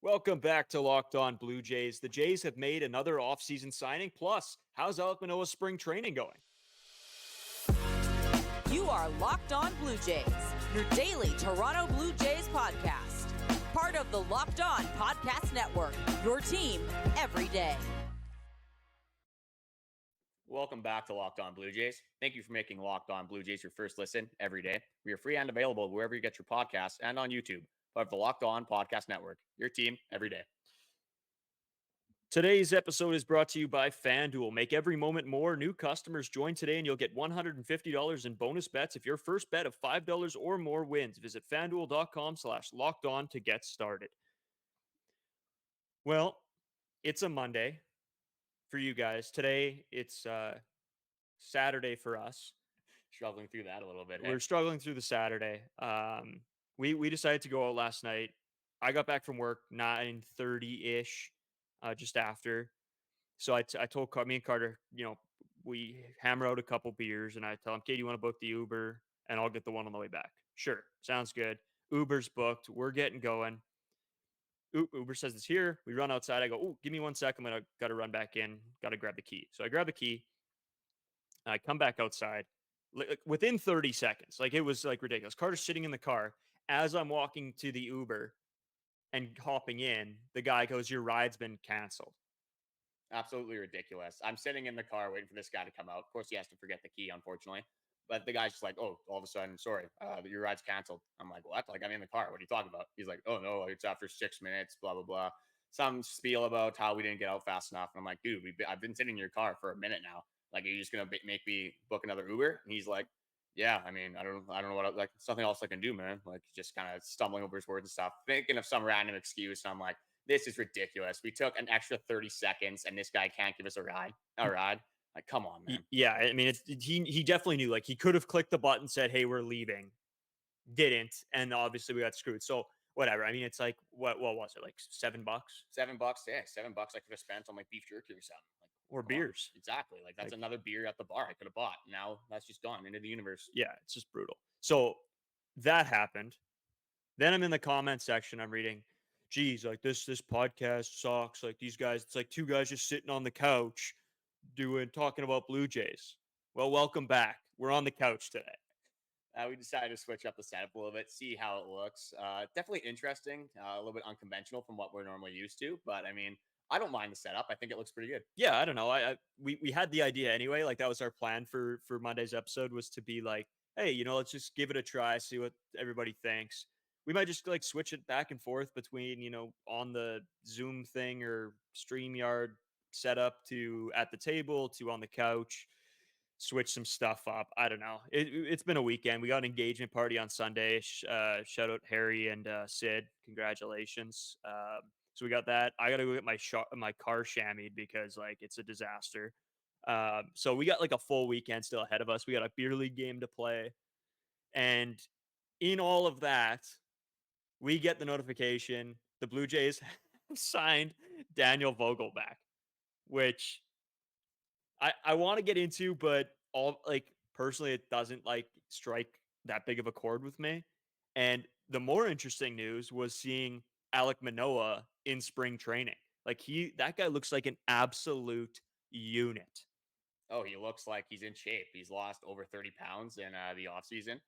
Welcome back to Locked On Blue Jays. The Jays have made another offseason signing. Plus, how's Alek Manoah's spring training going? You are Locked On Blue Jays, your daily Toronto Blue Jays podcast. Part of the Locked On Podcast Network, your team every day. Welcome back to Locked On Blue Jays. Thank you for making Locked On Blue Jays your first listen every day. We are free and available wherever you get your podcasts and on YouTube. Part of the Locked On Podcast Network, your team every day. Today's episode is brought to you by FanDuel. Make every moment more. New customers join today and you'll get $150 in bonus bets if your first bet of $5 or more wins. Visit FanDuel.com/lockedon to get started. Well, it's a Monday for you guys. Today, it's Saturday for us. Struggling through that a little bit. We're struggling through the Saturday. We decided to go out last night. I got back from work 9:30-ish, just after. So I told me and Carter, we hammer out a couple beers, and I tell him, "Okay, do you want to book the Uber, and I'll get the one on the way back?" Sure, sounds good. Uber's booked. We're getting going. Uber says it's here. We run outside. I go, "Oh, give me 1 second. I got to run back in. Got to grab the key." So I grab the key. I come back outside. Within 30 seconds, it was ridiculous. Carter's sitting in the car. As I'm walking to the Uber and hopping in, the guy goes, "Your ride's been canceled." Absolutely ridiculous. I'm sitting in the car waiting for this guy to come out. Of course, he has to forget the key, unfortunately. But the guy's just like, "Oh, all of a sudden, sorry, your ride's canceled." I'm like, "What?" I'm in the car. What are you talking about? He's like, "Oh, no, it's after 6 minutes, blah, blah, blah." Some spiel about how we didn't get out fast enough. And I'm like, "Dude, I've been sitting in your car for a minute now. Are you just going to make me book another Uber?" And he's like, "Yeah, I don't know what, something else I can do, man." Just kind of stumbling over his words and stuff, thinking of some random excuse. And I'm like, this is ridiculous. We took an extra 30 seconds and this guy can't give us a ride. Come on, man. Yeah, I mean, he definitely knew. He could have clicked the button, said, "Hey, we're leaving," didn't, and obviously we got screwed. So whatever. I mean, it's what was it, $7? $7, yeah, $7. I could have spent on beef jerky or something, or beers. Exactly. That's another beer at the bar I could have bought. Now that's just gone into the universe. Yeah, it's just brutal. So that happened. Then I'm in the comment section. I'm reading, "Geez, this podcast sucks. These guys, it's two guys just sitting on the couch talking about Blue Jays." Well, welcome back. We're on the couch today. We decided to switch up the setup a little bit, see how it looks. Definitely interesting, a little bit unconventional from what we're normally used to. But I mean, I don't mind the setup. I think it looks pretty good. Yeah, I don't know. We had the idea anyway. That was our plan for Monday's episode, was to be hey, let's just give it a try, see what everybody thinks. We might just switch it back and forth between, on the Zoom thing or StreamYard setup to at the table to on the couch, switch some stuff up. I don't know. It's been a weekend. We got an engagement party on Sunday. Shout out Harry and Sid. Congratulations. So we got that. I got to go get my car chamoised because it's a disaster. So we got a full weekend still ahead of us. We got a beer league game to play. And in all of that, we get the notification the Blue Jays signed Daniel Vogelbach, which I want to get into, but personally, it doesn't strike that big of a chord with me. And the more interesting news was seeing Alek Manoah in spring training. That guy looks like an absolute unit. Oh, he looks like he's in shape. He's lost over 30 pounds in the offseason.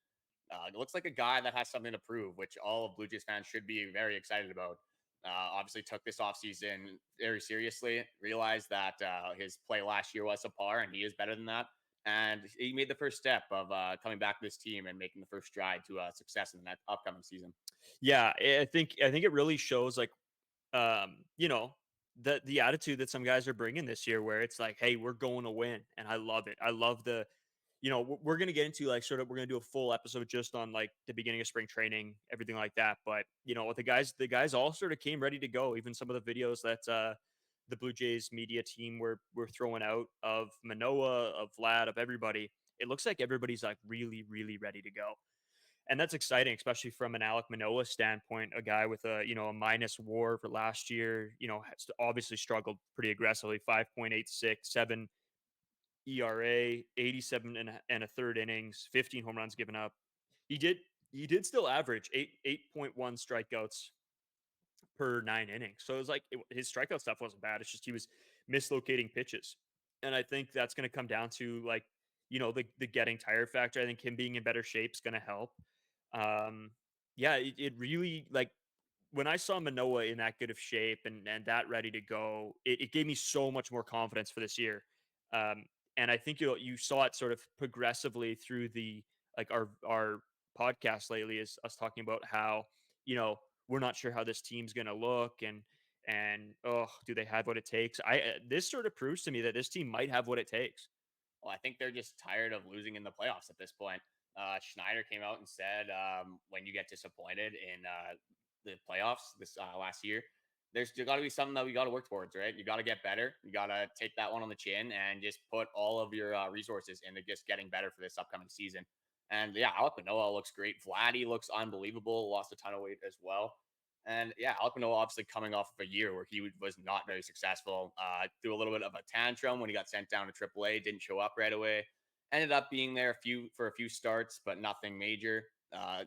It looks like a guy that has something to prove, which all of Blue Jays fans should be very excited about. Obviously took this offseason very seriously, realized that his play last year was subpar and he is better than that. And he made the first step of coming back to this team and making the first stride to success in the upcoming season. Yeah, I think it really shows the attitude that some guys are bringing this year, where it's hey, we're going to win. And I love it. I love we're going to get into we're going to do a full episode just on the beginning of spring training, everything like that. But the guys all sort of came ready to go. Even some of the videos that the Blue Jays media team were throwing out of Manoah, of Vlad, of everybody. It looks like everybody's really, really ready to go. And that's exciting, especially from an Alek Manoah standpoint, a guy with a minus WAR for last year, has obviously struggled pretty aggressively, 5.86, 7 ERA, 87 and a third innings, 15 home runs given up. He did still average 8.1 strikeouts per 9 innings. So it was like his strikeout stuff wasn't bad. It's just he was mislocating pitches. And I think that's going to come down to like, the getting tired factor. I think him being in better shape is going to help. Um, yeah, it really like when I saw Manoah in that good of shape and that ready to go, it gave me so much more confidence for this year. Um, and I think you saw it sort of progressively through the like our podcast lately is us talking about how we're not sure how this team's going to look and oh, do they have what it takes? This sort of proves to me that this team might have what it takes. Well, I think they're just tired of losing in the playoffs at this point. Schneider came out and said, when you get disappointed in the playoffs this last year, there's got to be something that we got to work towards, right? You got to get better. You got to take that one on the chin and just put all of your resources into just getting better for this upcoming season. And yeah, Alek Manoah looks great. Vladdy looks unbelievable. Lost a ton of weight as well. And yeah, Alek Manoah obviously coming off of a year where he was not very successful. Threw a little bit of a tantrum when he got sent down to AAA, didn't show up right away. Ended up being there for a few starts, but nothing major.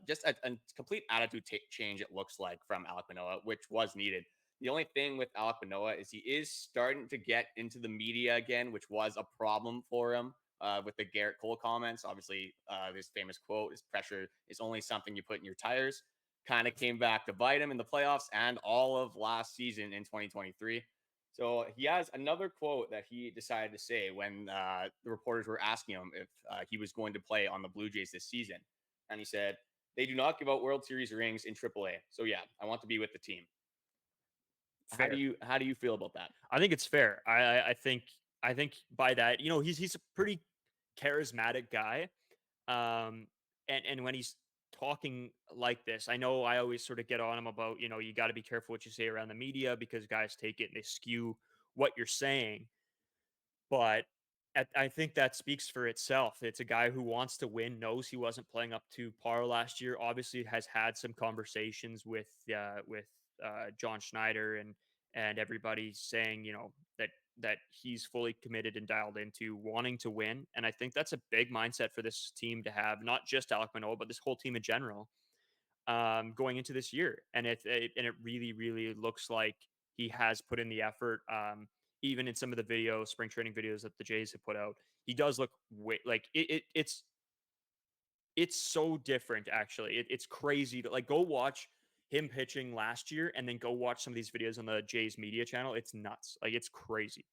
Just a complete attitude change, it looks like, from Alek Manoah, which was needed. The only thing with Alek Manoah is he is starting to get into the media again, which was a problem for him with the Garrett Cole comments. Obviously, this famous quote is pressure is only something you put in your tires. Kind of came back to bite him in the playoffs and all of last season in 2023. So he has another quote that he decided to say when the reporters were asking him if he was going to play on the Blue Jays this season. And he said, "They do not give out World Series rings in AAA. So yeah, I want to be with the team." Fair. How do you feel about that? I think it's fair. I think by that, he's a pretty charismatic guy. And when he's talking like this, I know I always sort of get on him about, you got to be careful what you say around the media because guys take it and they skew what you're saying. But I think that speaks for itself. It's a guy who wants to win, knows he wasn't playing up to par last year. Obviously, has had some conversations with John Schneider and everybody saying, that he's fully committed and dialed into wanting to win. And I think that's a big mindset for this team to have, not just Alek Manoah, but this whole team in general, going into this year. And it really, really looks like he has put in the effort. Even in some of the spring training videos that the Jays have put out, he does look like it's so different. Actually, it's crazy to like go watch him pitching last year and then go watch some of these videos on the Jays media channel. It's nuts. Like it's crazy.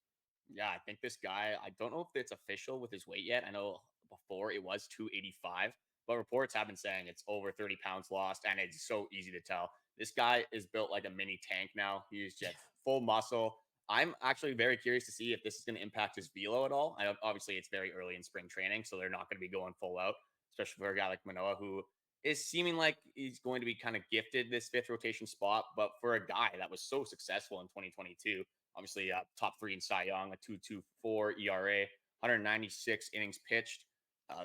Yeah, I think this guy, I don't know if it's official with his weight yet. I know before it was 285, but reports have been saying it's over 30 pounds lost, and it's so easy to tell. This guy is built like a mini tank now. He's just full muscle. I'm actually very curious to see if this is going to impact his velo at all. Obviously, it's very early in spring training, so they're not going to be going full out, especially for a guy like Manoah, who is seeming like he's going to be kind of gifted this fifth rotation spot. But for a guy that was so successful in 2022, obviously top three in Cy Young, a 2.24 ERA, 196 innings pitched,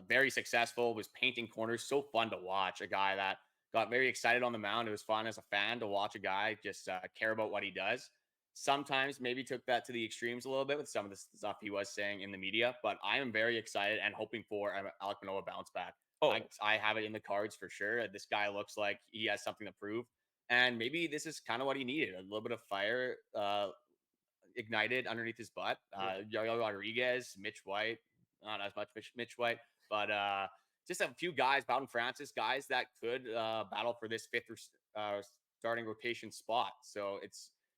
very successful, was painting corners, so fun to watch. A guy that got very excited on the mound. It was fun as a fan to watch a guy just care about what he does. Sometimes maybe took that to the extremes a little bit with some of the stuff he was saying in the media, but I am very excited and hoping for Alek Manoah bounce back. Oh, I have it in the cards for sure. This guy looks like he has something to prove. And maybe this is kind of what he needed, a little bit of fire ignited underneath his butt. yeah. Yo Rodriguez, Mitch White, not as much Mitch White, but just a few guys, Bowden Francis, guys that could battle for this fifth starting rotation spot. So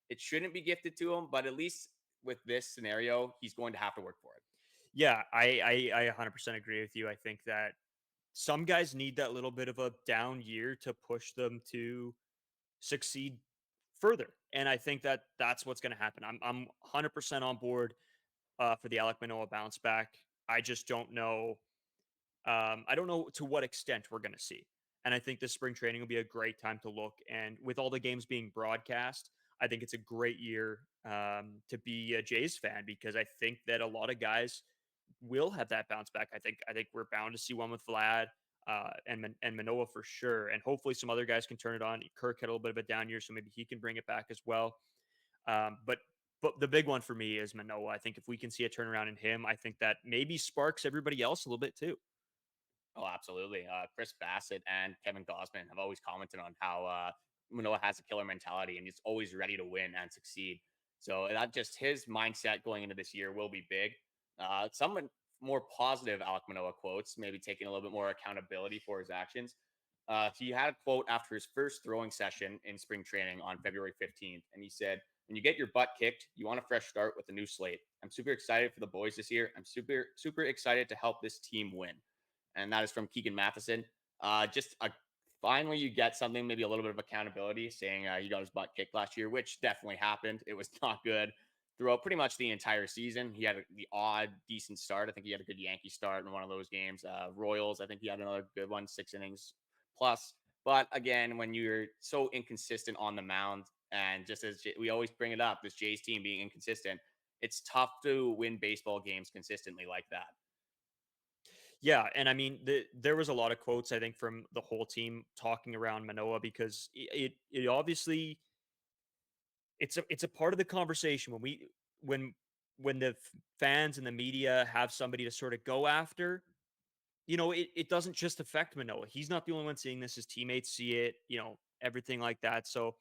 it shouldn't be gifted to him, but at least with this scenario, he's going to have to work for it. Yeah, I 100% agree with you. I think that some guys need that little bit of a down year to push them to succeed further. And I think that that's what's going to happen. I'm 100% on board for the Alek Manoah bounce back. I just don't know. I don't know to what extent we're going to see. And I think this spring training will be a great time to look. And with all the games being broadcast, I think it's a great year to be a Jays fan because I think that a lot of guys will have that bounce back. I think we're bound to see one with Vlad and Manoah for sure, and hopefully some other guys can turn it on. Kirk had a little bit of a down year, so maybe he can bring it back as well. But the big one for me is Manoah. I think if we can see a turnaround in him, I think that maybe sparks everybody else a little bit too. Oh, absolutely. Chris Bassett and Kevin Gossman have always commented on how Manoah has a killer mentality and he's always ready to win and succeed. So that just his mindset going into this year will be big. Some more positive Alek Manoah quotes, maybe taking a little bit more accountability for his actions. He had a quote after his first throwing session in spring training on February 15th, and he said, "When you get your butt kicked, you want a fresh start with a new slate. I'm super excited for the boys this year. I'm super excited to help this team win." And that is from Keegan Matheson. Just a finally you get something, maybe a little bit of accountability, saying he got his butt kicked last year, which definitely happened. It was not good throughout pretty much the entire season. He had the odd, decent start. I think he had a good Yankee start in one of those games. Royals, I think he had another good one, 6 innings plus. But again, when you're so inconsistent on the mound, and just as we always bring it up, this Jays team being inconsistent, it's tough to win baseball games consistently like that. Yeah, and I mean, there was a lot of quotes I think from the whole team talking around Manoah because it obviously it's a part of the conversation when when the fans and the media have somebody to sort of go after. It doesn't just affect Manoah. He's not the only one seeing this. His teammates see it. Everything like that. So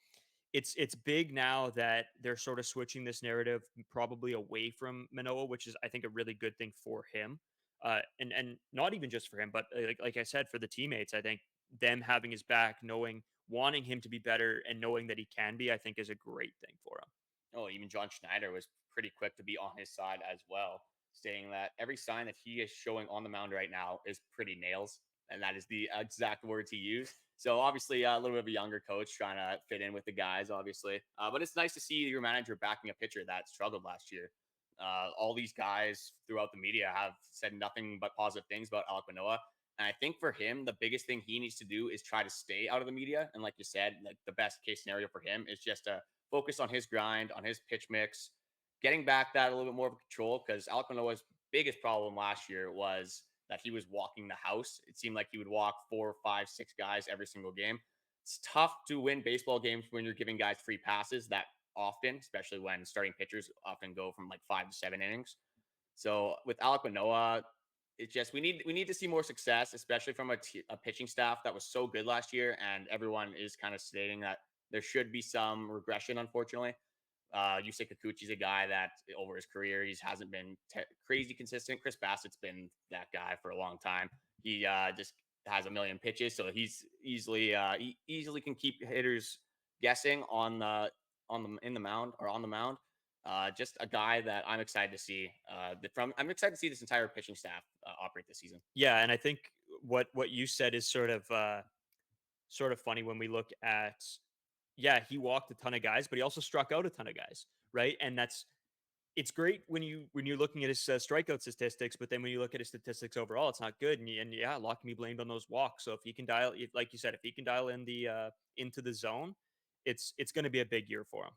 it's big now that they're sort of switching this narrative probably away from Manoah, which is I think a really good thing for him. And not even just for him, but like I said, for the teammates, I think them having his back, wanting him to be better, and knowing that he can be, I think is a great thing for him. Oh, even John Schneider was pretty quick to be on his side as well, stating that every sign that he is showing on the mound right now is pretty nails. And that is the exact words he used. So obviously, a little bit of a younger coach trying to fit in with the guys, obviously. But it's nice to see your manager backing a pitcher that struggled last year. All these guys throughout the media have said nothing but positive things about Alek Manoah. And I think for him, the biggest thing he needs to do is try to stay out of the media. And like you said, like the best case scenario for him is just to focus on his grind, on his pitch mix, getting back that a little bit more of control. Because Alek Manoah's biggest problem last year was that he was walking the house. It seemed like he would walk 4, 5, 6 guys every single game. It's tough to win baseball games when you're giving guys free passes that often, especially when starting pitchers often go from like 5 to 7 innings. So with Alek Manoah, it's just we need to see more success, especially from a pitching staff that was so good last year, and everyone is kind of stating that there should be some regression. Unfortunately, Yusei Kikuchi's a guy that over his career he hasn't been crazy consistent. Chris Bassett's been that guy for a long time. He just has a million pitches, so he's easily can keep hitters guessing on the in the mound or on the mound. Just a guy that I'm excited to see. I'm excited to see this entire pitching staff operate this season. Yeah, and I think what you said is sort of funny when we look at, yeah, he walked a ton of guys, but he also struck out a ton of guys, right? And it's great when you're looking at his strikeout statistics, but then when you look at his statistics overall, it's not good. And yeah, a lot can be blamed on those walks. So if he can like you said, if he can dial in the into the zone, it's going to be a big year for him.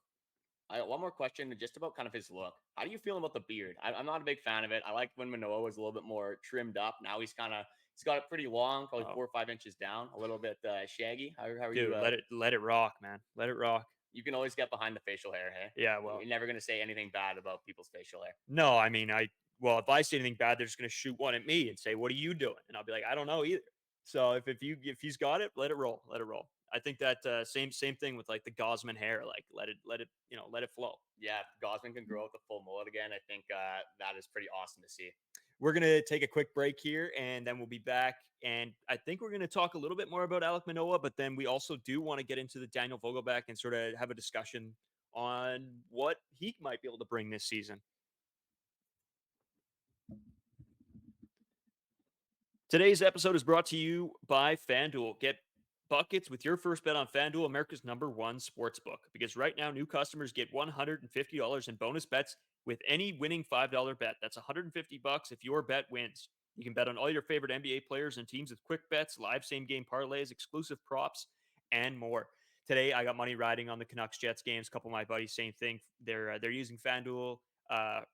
I got one more question just about kind of his look. How do you feel about the beard? I'm not a big fan of it. I like when Manoah was a little bit more trimmed up. Now he's got it pretty long, probably Oh, 4 or 5 inches down, a little bit shaggy. How are you? dude, let it rock, man. Let it rock. You can always get behind the facial hair. Hey, Yeah, you're well, never gonna say anything bad about people's facial hair. no, I mean, if I say anything bad, they're just going to shoot one at me and say, "What are you doing?" And I'll be like, "I don't know either." So if he's got it, let it roll, let it roll. I think that same thing with like the Gosman hair, like let it flow. Yeah, if Gosman can grow out the full mullet again, I think that is pretty awesome to see. We're gonna take a quick break here, and then we'll be back. And I think we're gonna talk a little bit more about Alek Manoah, but then we also do want to get into the Daniel Vogelbach and sort of have a discussion on what he might be able to bring this season. Today's episode is brought to you by FanDuel. Get buckets with your first bet on FanDuel, America's #1 sports book. Because right now, new customers get $150 in bonus bets with any winning $5 bet. That's $150 if your bet wins. You can bet on all your favorite NBA players and teams with quick bets, live same game parlays, exclusive props, and more. Today, I got money riding on the Canucks Jets games. A couple of my buddies, same thing. They're using FanDuel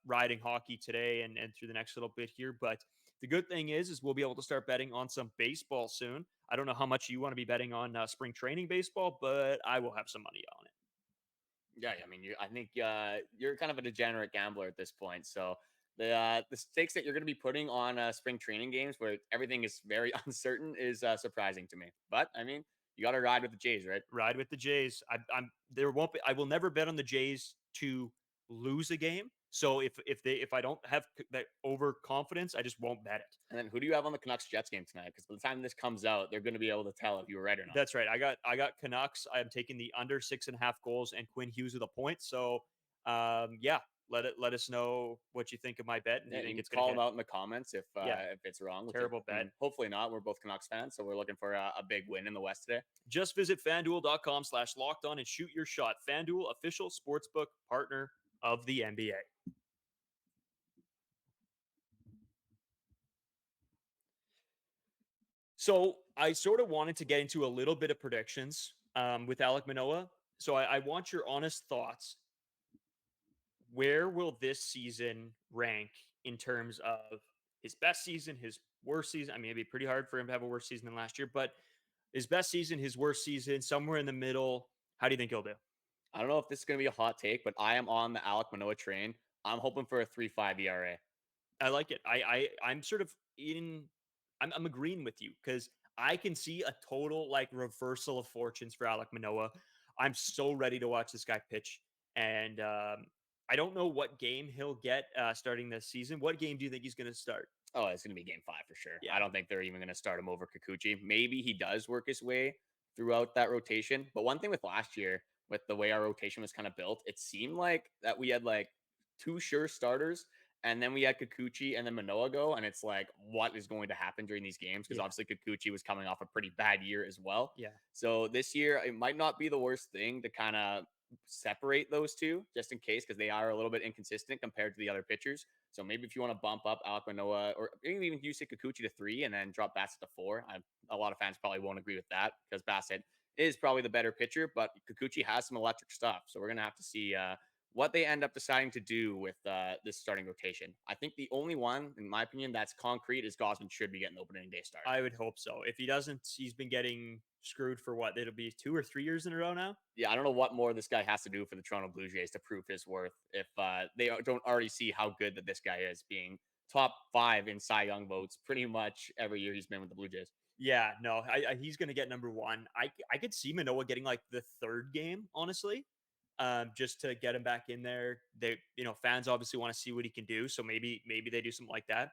riding hockey today and through the next little bit here, but the good thing is we'll be able to start betting on some baseball soon. I don't know how much you want to be betting on spring training baseball, but I will have some money on it. Yeah, I mean, I think you're kind of a degenerate gambler at this point. So the stakes that you're going to be putting on spring training games, where everything is very uncertain, is surprising to me. But I mean, You got to ride with the Jays, right? Ride with the Jays. There won't be. I will never bet on the Jays to lose a game. So if I don't have that overconfidence, I just won't bet it. And then who do you have on the Canucks Jets game tonight? Because by the time this comes out, they're going to be able to tell if you were right or not. That's right. I got Canucks. I'm taking the under 6.5 goals and Quinn Hughes with a point. So yeah, let us know what you think of my bet and Yeah, you you think can it's gonna call them hit. out in the comments Yeah, if it's wrong, which terrible bet. hopefully not. We're both Canucks fans, so we're looking for a big win in the West today. Just visit fanduel.com/locked on and shoot your shot. FanDuel, official sportsbook partner of the NBA. So I sort of wanted to get into a little bit of predictions with Alek Manoah. So I want your honest thoughts. Where will this season rank in terms of his best season, his worst season? I mean, it'd be pretty hard for him to have a worse season than last year, but his best season, his worst season, somewhere in the middle. How do you think he'll do? I don't know if this is going to be a hot take, but I am on the Alek Manoah train. I'm hoping for a 3.5 ERA. I like it. I'm sort of in. I'm agreeing with you because I can see a total like reversal of fortunes for Alek Manoah. I'm so ready to watch this guy pitch, and I don't know what game he'll get starting this season. What game do you think he's going to start? Oh, it's going to be game 5 for sure. Yeah, I don't think they're even going to start him over Kikuchi. Maybe he does work his way throughout that rotation. But one thing with last year, with the way our rotation was kind of built, it seemed like that we had like 2 sure starters, and then we had Kikuchi and then Manoah go. And it's like, what is going to happen during these games? Because yeah, obviously Kikuchi was coming off a pretty bad year as well. yeah, So this year, it might not be the worst thing to kind of separate those two just in case, because they are a little bit inconsistent compared to the other pitchers. So maybe if you want to bump up Alek Manoah, or maybe even use Kikuchi to 3 and then drop Bassett to 4. A lot of fans probably won't agree with that because Bassett is probably the better pitcher, but Kikuchi has some electric stuff. So we're going to have to see what they end up deciding to do with this starting rotation. I think the only one, in my opinion, that's concrete is Gosman should be getting the opening day start. I would hope so. If he doesn't, he's been getting screwed for what? It'll be 2 or 3 years in a row now. Yeah, I don't know what more this guy has to do for the Toronto Blue Jays to prove his worth if they don't already see how good that this guy is, being top 5 in Cy Young votes pretty much every year he's been with the Blue Jays. Yeah, no, he's going to get number 1. I could see Manoah getting like the 3rd game, honestly, just to get him back in there. Fans obviously want to see what he can do, so maybe they do something like that.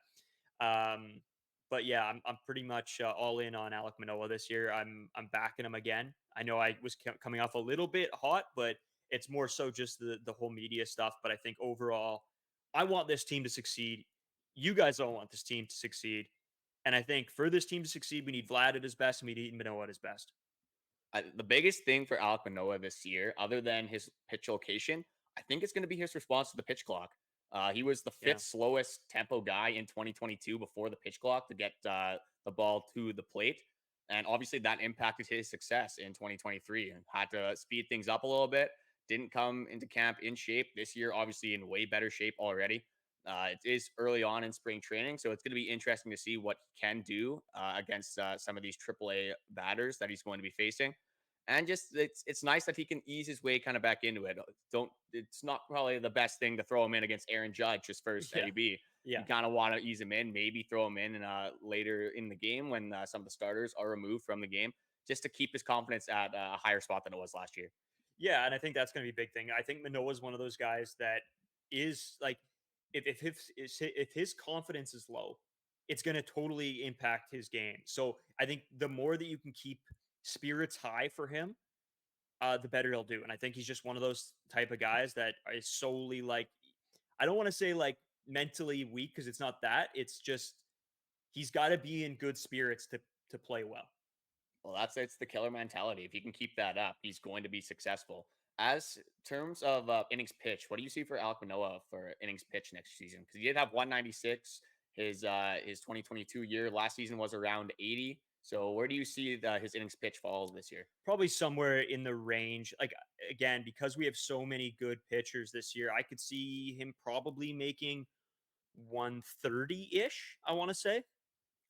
But yeah, I'm pretty much all in on Alek Manoah this year. I'm backing him again. I know I was coming off a little bit hot, but it's more so just the whole media stuff. But I think overall, I want this team to succeed. You guys don't want this team to succeed. And I think for this team to succeed, we need Vlad at his best and we need Manoah at his best. The biggest thing for Alek Manoah this year, other than his pitch location, I think it's going to be his response to the pitch clock. He was the 5th slowest tempo guy in 2022 before the pitch clock to get the ball to the plate. And obviously that impacted his success in 2023 and had to speed things up a little bit. Didn't come into camp in shape this year, obviously in way better shape already. It is early on in spring training, so it's going to be interesting to see what he can do against some of these AAA batters that he's going to be facing. And just it's nice that he can ease his way kind of back into it. It's not probably the best thing to throw him in against Aaron Judge his first AB. Yeah. You kind of want to ease him in, maybe throw him in later in the game when some of the starters are removed from the game, just to keep his confidence at a higher spot than it was last year. Yeah, and I think that's going to be a big thing. I think Manoah is one of those guys that is like, if his confidence is low, it's going to totally impact his game. So I think the more that you can keep spirits high for him, the better he'll do. And I think he's just one of those type of guys that is solely like, I don't want to say like mentally weak because it's not that. It's just he's got to be in good spirits to play well. Well, it's the killer mentality. If he can keep that up, he's going to be successful. As terms of innings pitch, what do you see for Alek Manoah for innings pitch next season? Because he did have 196 his 2022 year. Last season was around 80. So where do you see his innings pitch falls this year? Probably somewhere in the range. Like again, because we have so many good pitchers this year, I could see him probably making 130-ish, I want to say.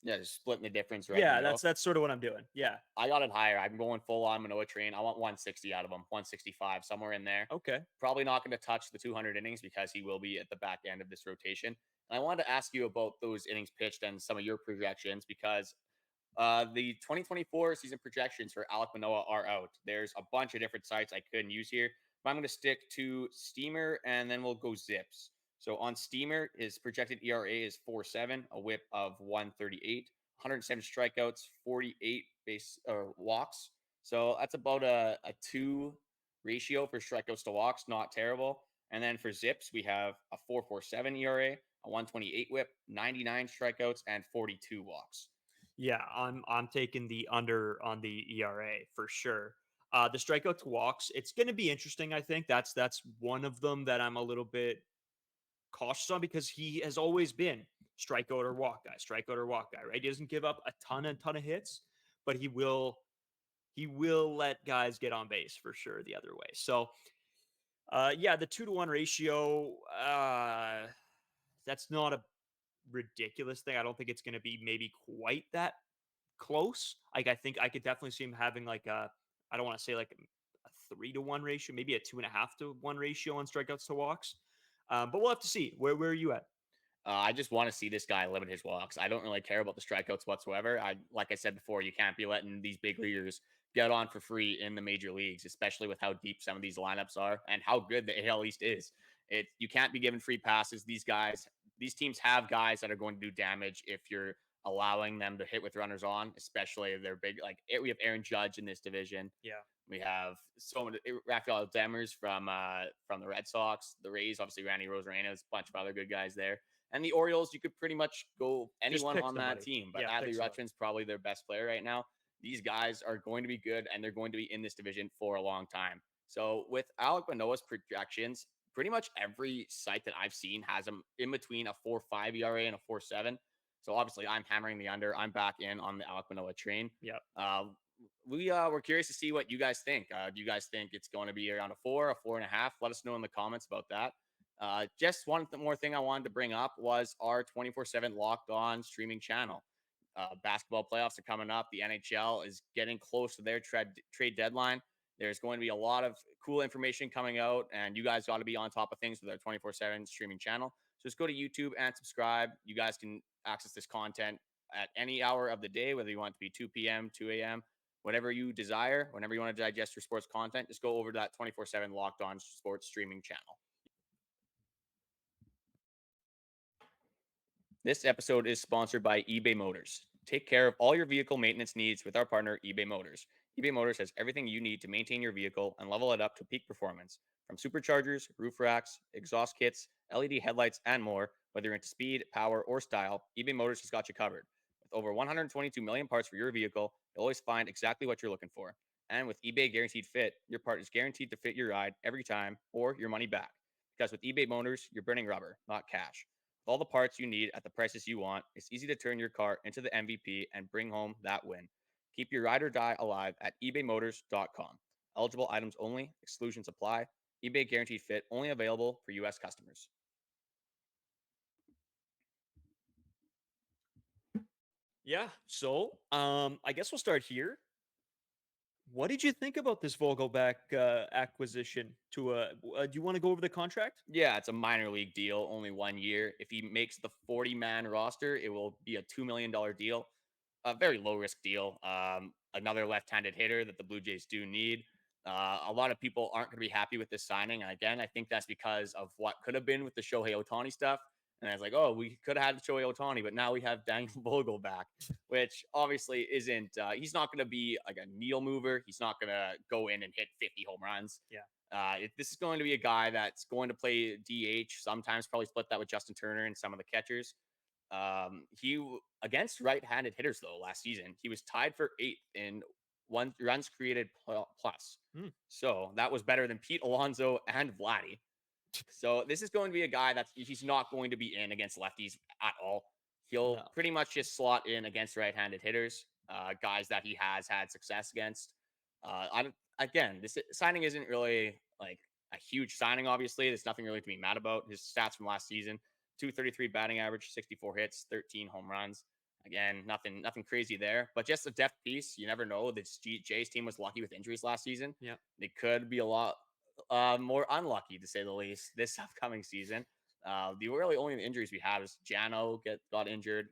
Yeah, just splitting the difference right. Yeah, that's sort of what I'm doing. Yeah. I got it higher. I'm going full on Manoah train. I want 160 out of him, 165, somewhere in there. Okay. Probably not going to touch the 200 innings because he will be at the back end of this rotation. And I wanted to ask you about those innings pitched and some of your projections because The 2024 season projections for Alek Manoah are out. There's a bunch of different sites I couldn't use here, but I'm going to stick to Steamer and then we'll go Zips. So on Steamer, his projected ERA is 4.7, a whip of 138, 107 strikeouts, 48 base or walks. So that's about a 2 ratio for strikeouts to walks, not terrible. And then for Zips, we have a 4.47 ERA, a 128 whip, 99 strikeouts, and 42 walks. Yeah, I'm taking the under on the ERA for sure. The strikeout to walks, it's going to be interesting. I think that's one of them that I'm a little bit cautious on because he has always been strikeout or walk guy. Right? He doesn't give up a ton of hits, but he will let guys get on base for sure the other way. So, yeah, the 2-to-1 ratio, that's not a ridiculous thing. I don't think it's going to be maybe quite that close. Like, I think I could definitely see him having like I don't want to say like a 3-to-1 ratio, maybe a 2.5-to-1 ratio on strikeouts to walks. But we'll have to see. Where are you at? I just want to see this guy limit his walks. I don't really care about the strikeouts whatsoever. Like I said before, you can't be letting these big leaguers get on for free in the major leagues, especially with how deep some of these lineups are and how good the AL East is. You can't be giving free passes. These teams have guys that are going to do damage if you're allowing them to hit with runners on, especially if they're big. Like we have Aaron Judge in this division. Yeah. We have so many Rafael Demers from the Red Sox, the Rays, obviously Randy Rosarena, a bunch of other good guys there. And the Orioles, you could pretty much go Just anyone pick on that somebody. team, but Yeah, pick Adley somebody. Rutschman's probably their best player right now. These guys are going to be good and they're going to be in this division for a long time. So with Alek Manoah's projections, pretty much every site that I've seen has him in between a 4.5 ERA and a 4.7. So obviously I'm hammering the under. I'm back in on the Alek Manoah train. Yep. We're curious to see what you guys think. Do you guys think it's going to be around a 4.5? Let us know in the comments about that. Just one more thing I wanted to bring up was our 24/7 Locked On streaming channel. Basketball playoffs are coming up. The NHL is getting close to their trade deadline. There's going to be a lot of cool information coming out, and you guys got to be on top of things with our 24/7 streaming channel. So just go to YouTube and subscribe. You guys can access this content at any hour of the day, whether you want it to be 2 p.m., 2 a.m., whatever you desire. Whenever you want to digest your sports content, just go over to that 24/7 Locked On Sports streaming channel. This episode is sponsored by eBay Motors. Take care of all your vehicle maintenance needs with our partner, eBay Motors. eBay Motors has everything you need to maintain your vehicle and level it up to peak performance. From superchargers, roof racks, exhaust kits, LED headlights, and more, whether you're into speed, power, or style, eBay Motors has got you covered. With over 122 million parts for your vehicle, you'll always find exactly what you're looking for. And with eBay Guaranteed Fit, your part is guaranteed to fit your ride every time or your money back. Because with eBay Motors, you're burning rubber, not cash. With all the parts you need at the prices you want, it's easy to turn your car into the MVP and bring home that win. Keep your ride or die alive at ebaymotors.com. Eligible items only, exclusions apply. eBay Guaranteed Fit only available for U.S. customers. Yeah. So, I guess we'll start here. What did you think about this Vogelbach acquisition? Do you want to go over the contract? Yeah, it's a minor league deal, only 1 year. If he makes the 40-man roster, it will be a $2 million deal. A very low risk deal. Another left-handed hitter that the Blue Jays do need. A lot of people aren't going to be happy with this signing. And again, I think that's because of what could have been with the Shohei Ohtani stuff. And I was like, oh, we could have had Shohei Ohtani, but now we have Daniel Vogelbach, which obviously isn't. He's not going to be like a needle mover. He's not going to go in and hit 50 home runs. Yeah. This is going to be a guy that's going to play DH, sometimes probably split that with Justin Turner and some of the catchers. He against right-handed hitters though last season, he was tied for 8th in runs created plus. So that was better than Pete Alonso and Vladdy. So this is going to be a guy that he's not going to be in against lefties at all. He'll pretty much just slot in against right-handed hitters, guys that he has had success against. Again, this signing isn't really like a huge signing. Obviously, there's nothing really to be mad about. His stats from last season: 233 batting average, 64 hits, 13 home runs. Again, nothing crazy there, but just a depth piece. You never know. The Jays team was lucky with injuries last season. Yeah, they could be a lot more unlucky to say the least this upcoming season. The really only injuries we have is Jano got injured.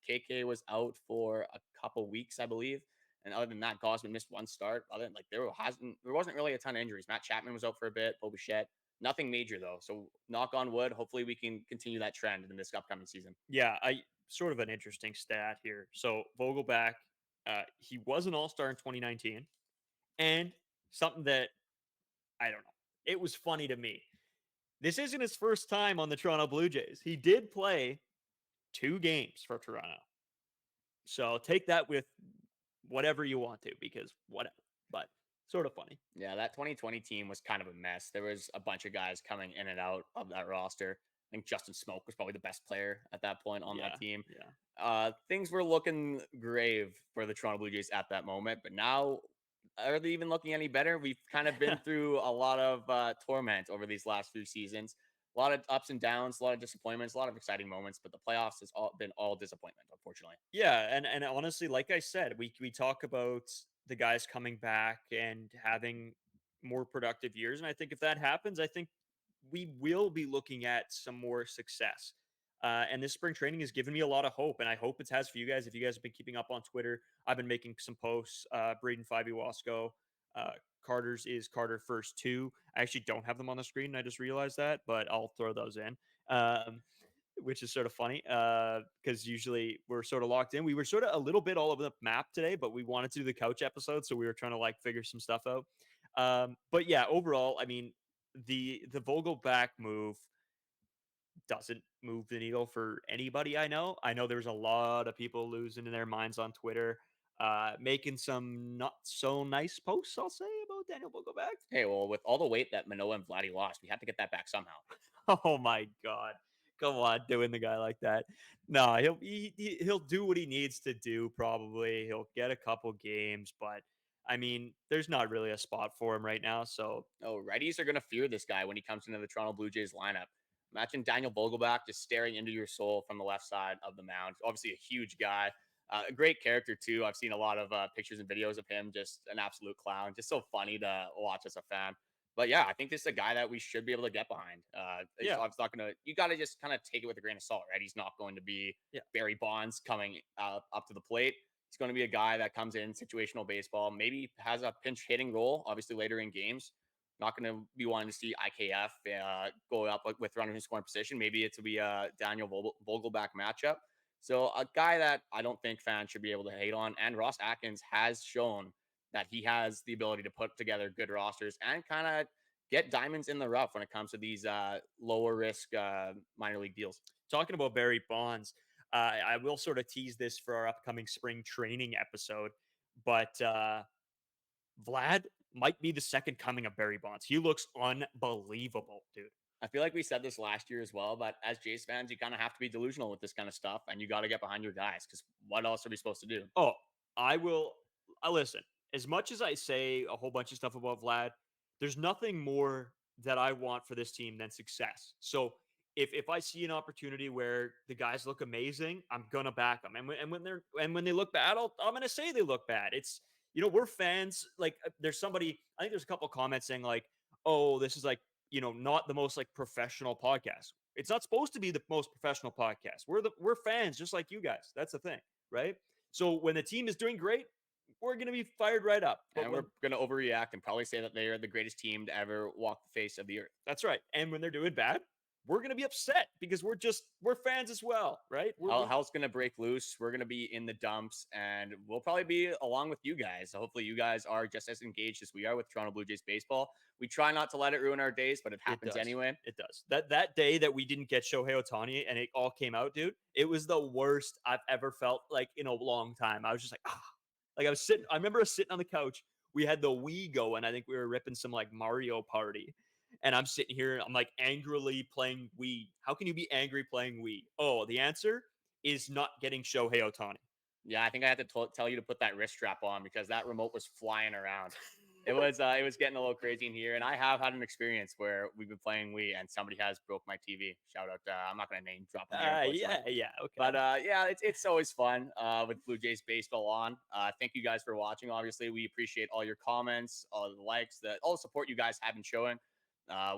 KK was out for a couple weeks, I believe. And other than that, Gosman missed one start. Other than like there wasn't really a ton of injuries. Matt Chapman was out for a bit. Bichette, nothing major though. So knock on wood. Hopefully we can continue that trend in this upcoming season. Yeah, I sort of an interesting stat here. So Vogelbach, he was an All-Star in 2019, and something that I don't know. It was funny to me. This isn't his first time on the Toronto Blue Jays. He did play 2 games for Toronto. So take that with whatever you want to, because whatever. But sort of funny. Yeah, that 2020 team was kind of a mess. There was a bunch of guys coming in and out of that roster. I think Justin Smoke was probably the best player at that point on that Yeah, team. yeah. Things were looking grave for the Toronto Blue Jays at that moment, but now are they even looking any better? We've kind of been through a lot of torment over these last few seasons. A lot of ups and downs, a lot of disappointments, a lot of exciting moments, but the playoffs has been all disappointment, unfortunately. Yeah, and honestly, like I said, we talk about the guys coming back and having more productive years, and I think if that happens, I think we will be looking at some more success. And this spring training has given me a lot of hope, and I hope it has for you guys. If you guys have been keeping up on Twitter, I've been making some posts. Braden Fivey Wasco, Carter's is Carter First Two. I actually don't have them on the screen. I just realized that, but I'll throw those in. Which is sort of funny because usually we're sort of locked in. We were sort of a little bit all over the map today, but we wanted to do the couch episode, so we were trying to like figure some stuff out. But yeah, overall, I mean, the Vogelback move doesn't move the needle for anybody I know. I know there's a lot of people losing their minds on Twitter, making some not so nice posts, I'll say, about Daniel Vogelback. Hey, well, with all the weight that Manoah and Vladdy lost, we have to get that back somehow. Oh my god. Come on, doing the guy like that. No, he'll do what he needs to do probably. He'll get a couple games, but I mean, there's not really a spot for him right now, so Oh, righties are going to fear this guy when he comes into the Toronto Blue Jays lineup. Imagine Daniel Vogelbach just staring into your soul from the left side of the mound. Obviously, a huge guy, a great character too. I've seen a lot of pictures and videos of him, just an absolute clown, just so funny to watch as a fan. But yeah, I think this is a guy that we should be able to get behind. yeah. I was not going to. You got to just kind of take it with a grain of salt, right? He's not going to be Yeah. Barry Bonds coming up to the plate. He's going to be a guy that comes in situational baseball, maybe has a pinch hitting role, obviously later in games. Not going to be wanting to see IKF go up with runners in scoring position. Maybe it will be a Daniel Vogelbach matchup. So a guy that I don't think fans should be able to hate on. And Ross Atkins has shown that he has the ability to put together good rosters and kind of get diamonds in the rough when it comes to these lower risk minor league deals. Talking about Barry Bonds, I will sort of tease this for our upcoming spring training episode, but Vlad might be the second coming of Barry Bonds. He looks unbelievable, dude. I feel like we said this last year as well, but as Jays fans, you kind of have to be delusional with this kind of stuff, and you got to get behind your guys because what else are we supposed to do? Oh, I listen. As much as I say a whole bunch of stuff about Vlad, there's nothing more that I want for this team than success. So if I see an opportunity where the guys look amazing, I'm gonna back them. And when they look bad, I'm gonna say they look bad. It's we're fans. Like there's somebody. I think there's a couple comments saying like, oh, this is like not the most like professional podcast. It's not supposed to be the most professional podcast. We're fans just like you guys. That's the thing, right? So when the team is doing great, we're going to be fired right up. And we're going to overreact and probably say that they are the greatest team to ever walk the face of the earth. That's right. And when they're doing bad, we're going to be upset because we're fans as well, right? Hell's going to break loose. We're going to be in the dumps and we'll probably be along with you guys. So hopefully you guys are just as engaged as we are with Toronto Blue Jays baseball. We try not to let it ruin our days, but it happens anyway. It does. That day that we didn't get Shohei Ohtani and it all came out, dude, it was the worst I've ever felt like in a long time. I was just like, Like I remember us sitting on the couch. We had the Wii going. I think we were ripping some like Mario Party. And I'm sitting here, I'm like angrily playing Wii. How can you be angry playing Wii? Oh, the answer is not getting Shohei Ohtani. Yeah, I think I had to tell you to put that wrist strap on because that remote was flying around. It was getting a little crazy in here, and I have had an experience where we've been playing Wii and somebody has broke my TV. Shout out! I'm not going to name drop them here. Yeah, okay. But yeah, it's always fun with Blue Jays baseball on. Thank you guys for watching. Obviously, we appreciate all your comments, all the likes, all the support you guys have been showing.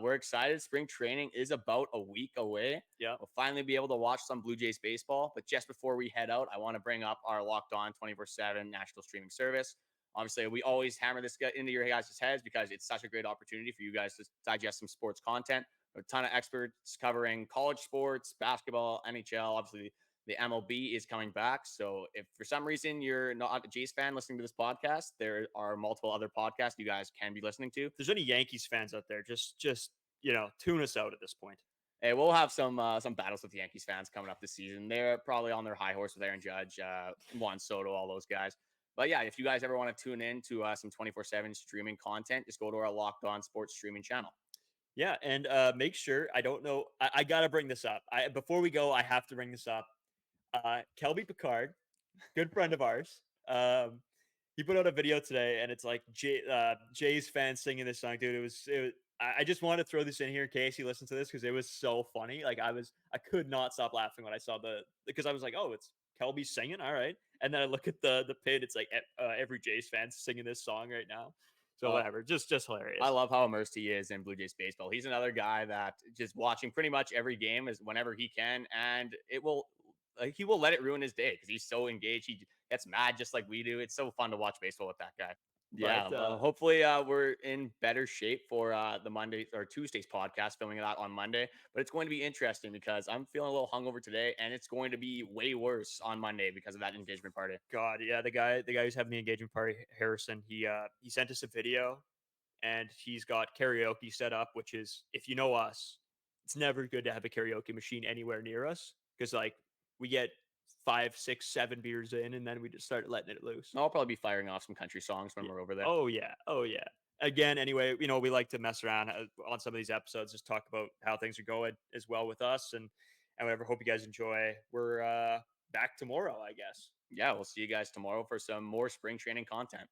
We're excited. Spring training is about a week away. Yeah. We'll finally be able to watch some Blue Jays baseball. But just before we head out, I want to bring up our Locked On 24/7 national streaming service. Obviously, we always hammer this into your guys' heads because it's such a great opportunity for you guys to digest some sports content. A ton of experts covering college sports, basketball, NHL. Obviously, the MLB is coming back. So if for some reason you're not a Jays fan listening to this podcast, there are multiple other podcasts you guys can be listening to. If there's any Yankees fans out there, just tune us out at this point. Hey, we'll have some battles with Yankees fans coming up this season. They're probably on their high horse with Aaron Judge, Juan Soto, all those guys. But yeah, if you guys ever want to tune in to some 24/7 streaming content, just go to our Locked On Sports streaming channel. Yeah, and make sure, I don't know, I got to bring this up. Before we go, I have to bring this up. Kelby Picard, good friend of ours, he put out a video today, and it's like Jay's fans singing this song, dude. It was I just want to throw this in here in case he listens to this because it was so funny. Like I could not stop laughing when I saw because I was like, oh, it's Kelby singing, all right. And then I look at the pit, it's like every Jays fan singing this song right now. So whatever, just hilarious. I love how immersed he is in Blue Jays baseball. He's another guy that just watching pretty much every game is whenever he can, and he will let it ruin his day because he's so engaged. He gets mad just like we do. It's so fun to watch baseball with that guy. Yeah, well, hopefully we're in better shape for the Monday or Tuesday's podcast, filming that on Monday. But it's going to be interesting because I'm feeling a little hungover today, and it's going to be way worse on Monday because of that engagement party. God, yeah, the guy who's having the engagement party, Harrison, he sent us a video, and he's got karaoke set up, which is, if you know us, it's never good to have a karaoke machine anywhere near us because like we get 5, 6, 7 beers in, and then we just start letting it loose. I'll probably be firing off some country songs when we're over there. Oh yeah. Again, anyway, we like to mess around on some of these episodes, just talk about how things are going as well with us, and whatever. Hope you guys enjoy. We're back tomorrow, I guess. Yeah, we'll see you guys tomorrow for some more spring training content.